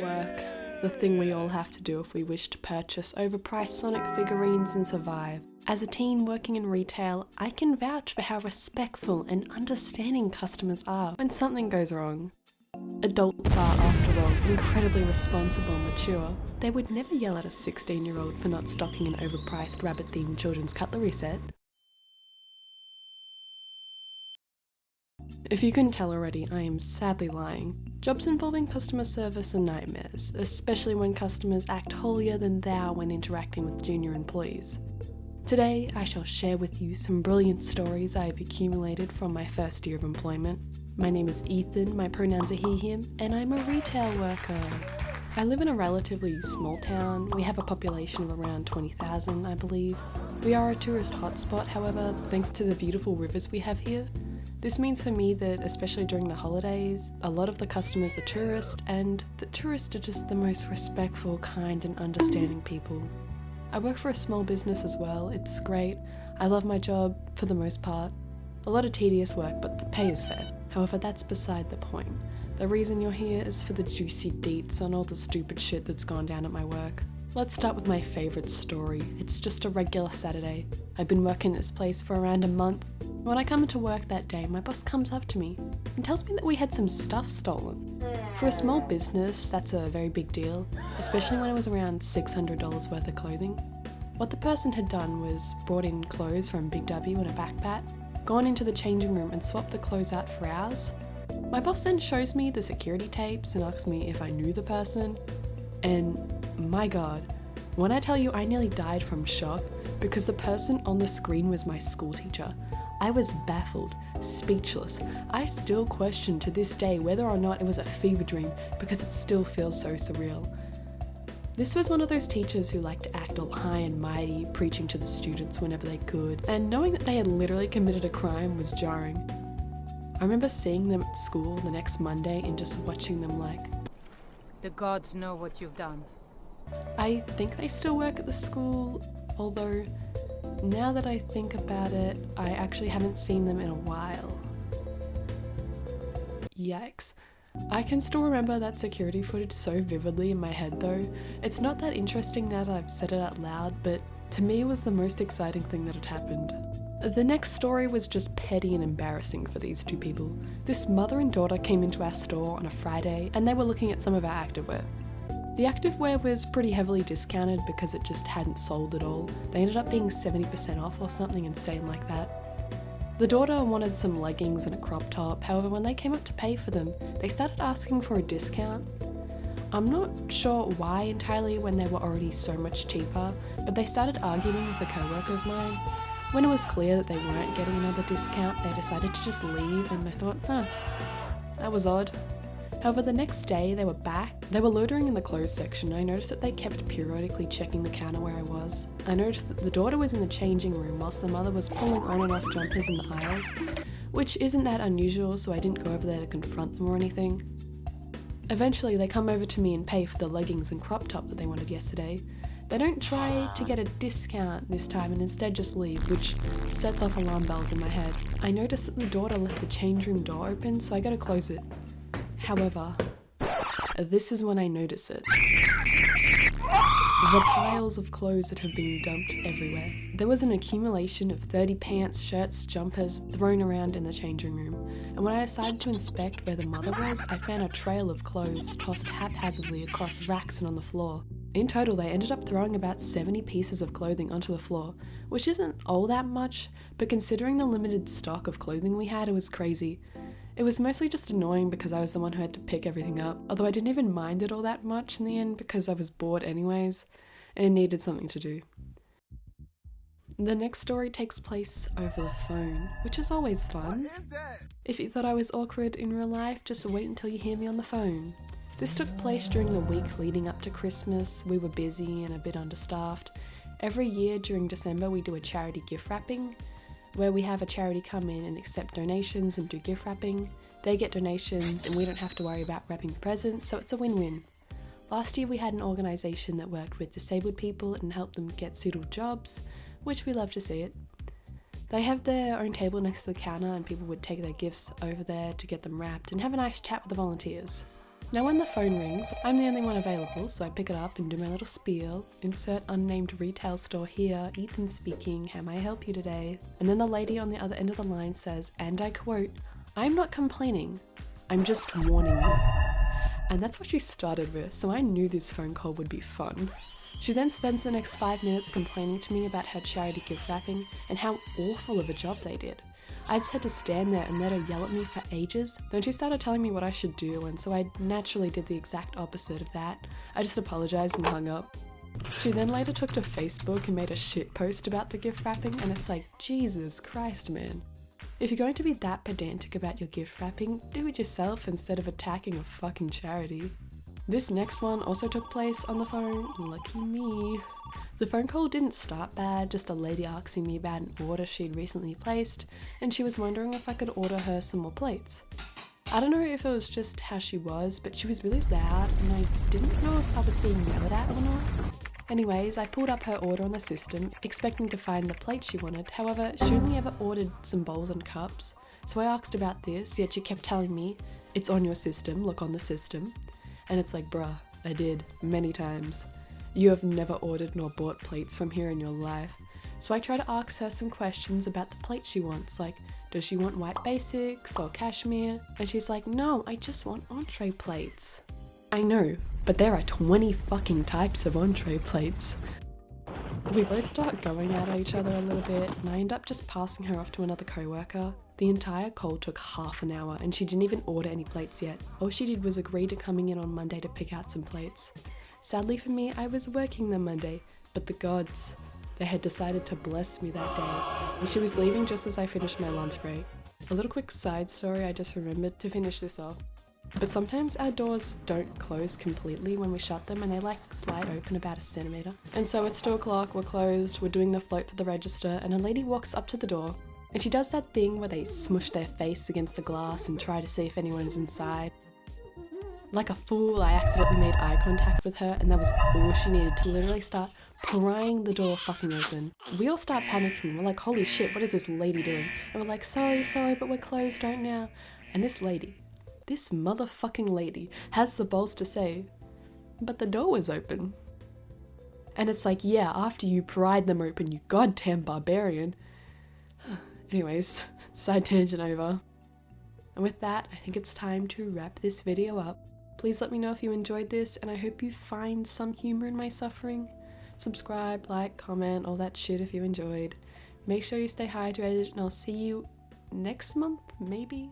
Work, the thing we all have to do if we wish to purchase overpriced Sonic figurines and survive. As a teen working in retail, I can vouch for how respectful and understanding customers are when something goes wrong. Adults are, after all, incredibly responsible and mature. They would never yell at a 16-year-old for not stocking an overpriced rabbit-themed children's cutlery set. If you couldn't tell already, I am sadly lying. Jobs involving customer service are nightmares, especially when customers act holier than thou when interacting with junior employees. Today, I shall share with you some brilliant stories I have accumulated from my first year of employment. My name is Ethan, my pronouns are he, him, and I'm a retail worker. I live in a relatively small town. We have a population of around 20,000, I believe. We are a tourist hotspot, however, thanks to the beautiful rivers we have here. This means for me that, especially during the holidays, a lot of the customers are tourists, and the tourists are just the most respectful, kind and understanding people. I work for a small business as well. It's great. I love my job for the most part. A lot of tedious work, but the pay is fair. However, that's beside the point. The reason you're here is for the juicy deets on all the stupid shit that's gone down at my work. Let's start with my favourite story. It's just a regular Saturday. I've been working at this place for around a month. When I come into work that day, my boss comes up to me and tells me that we had some stuff stolen. For a small business, that's a very big deal, especially when it was around $600 worth of clothing. What the person had done was brought in clothes from Big W in a backpack, gone into the changing room and swapped the clothes out for ours. My boss then shows me the security tapes and asks me if I knew the person, and my god, when I tell you I nearly died from shock because the person on the screen was my school teacher. I was baffled, speechless. I still question to this day whether or not it was a fever dream because it still feels so surreal. This was one of those teachers who liked to act all high and mighty, preaching to the students whenever they could, and knowing that they had literally committed a crime was jarring. I remember seeing them at school the next Monday and just watching them like, the gods know what you've done. I think they still work at the school, although now that I think about it, I actually haven't seen them in a while. Yikes. I can still remember that security footage so vividly in my head though. It's not that interesting now that I've said it out loud, but to me it was the most exciting thing that had happened. The next story was just petty and embarrassing for these two people. This mother and daughter came into our store on a Friday and they were looking at some of our activewear. The activewear was pretty heavily discounted because it just hadn't sold at all. They ended up being 70% off or something insane like that. The daughter wanted some leggings and a crop top, however when they came up to pay for them, they started asking for a discount. I'm not sure why entirely when they were already so much cheaper, but they started arguing with a co-worker of mine. When it was clear that they weren't getting another discount, they decided to just leave, and I thought, that was odd. However, the next day they were back. They were loitering in the clothes section. I noticed that they kept periodically checking the counter where I was. I noticed that the daughter was in the changing room whilst the mother was pulling on and off jumpers in the aisles, which isn't that unusual, so I didn't go over there to confront them or anything. Eventually, they come over to me and pay for the leggings and crop top that they wanted yesterday. They don't try to get a discount this time and instead just leave, which sets off alarm bells in my head. I noticed that the daughter left the change room door open, so I go to close it. However, this is when I notice it. The piles of clothes that have been dumped everywhere. There was an accumulation of 30 pants, shirts, jumpers thrown around in the changing room, and when I decided to inspect where the mother was, I found a trail of clothes tossed haphazardly across racks and on the floor. In total, they ended up throwing about 70 pieces of clothing onto the floor, which isn't all that much, but considering the limited stock of clothing we had, it was crazy. It was mostly just annoying because I was the one who had to pick everything up, although I didn't even mind it all that much in the end because I was bored anyways and needed something to do. The next story takes place over the phone, which is always fun. If you thought I was awkward in real life, just wait until you hear me on the phone. This took place during the week leading up to Christmas. We were busy and a bit understaffed. Every year during December we do a charity gift wrapping, where we have a charity come in and accept donations and do gift wrapping. They get donations and we don't have to worry about wrapping presents, so it's a win-win. Last year we had an organisation that worked with disabled people and helped them get suitable jobs, which we love to see it. They have their own table next to the counter and people would take their gifts over there to get them wrapped and have a nice chat with the volunteers. Now when the phone rings, I'm the only one available, so I pick it up and do my little spiel. Insert unnamed retail store here, Ethan speaking, how may I help you today? And then the lady on the other end of the line says, and I quote, I'm not complaining, I'm just warning you. And that's what she started with, so I knew this phone call would be fun. She then spends the next 5 minutes complaining to me about her charity gift wrapping and how awful of a job they did. I just had to stand there and let her yell at me for ages. Then she started telling me what I should do, and so I naturally did the exact opposite of that. I just apologized and hung up. She then later took to Facebook and made a shit post about the gift wrapping, and it's like, Jesus Christ, man. If you're going to be that pedantic about your gift wrapping, do it yourself instead of attacking a fucking charity. This next one also took place on the phone, lucky me. The phone call didn't start bad, just a lady asking me about an order she'd recently placed, and she was wondering if I could order her some more plates. I don't know if it was just how she was, but she was really loud and I didn't know if I was being yelled at or not. Anyways, I pulled up her order on the system, expecting to find the plate she wanted. However, she only ever ordered some bowls and cups, so I asked about this, yet she kept telling me, it's on your system, look on the system. And it's like, bruh, I did, many times. You have never ordered nor bought plates from here in your life. So I try to ask her some questions about the plate she wants, like, does she want white basics or cashmere? And she's like, no, I just want entree plates. I know, but there are 20 fucking types of entree plates. We both start going at each other a little bit, and I end up just passing her off to another co-worker. The entire call took half an hour and she didn't even order any plates yet. All she did was agree to coming in on Monday to pick out some plates. Sadly for me, I was working the Monday, but the gods, they had decided to bless me that day, and she was leaving just as I finished my lunch break. A little quick side story I just remembered to finish this off. But sometimes our doors don't close completely when we shut them, and they like slide open about a centimetre. And so it's 2 o'clock, we're closed, we're doing the float for the register, and a lady walks up to the door, and she does that thing where they smush their face against the glass and try to see if anyone is inside. Like a fool, I accidentally made eye contact with her, and that was all she needed to literally start prying the door fucking open. We all start panicking, we're like, holy shit, what is this lady doing? And we're like, sorry, but we're closed right now. And this motherfucking lady has the balls to say, but the door was open. And it's like, yeah, after you pried them open, you goddamn barbarian. Anyways, side tangent over. And with that, I think it's time to wrap this video up. Please let me know if you enjoyed this, and I hope you find some humor in my suffering. Subscribe, like, comment, all that shit if you enjoyed. Make sure you stay hydrated, and I'll see you next month, maybe?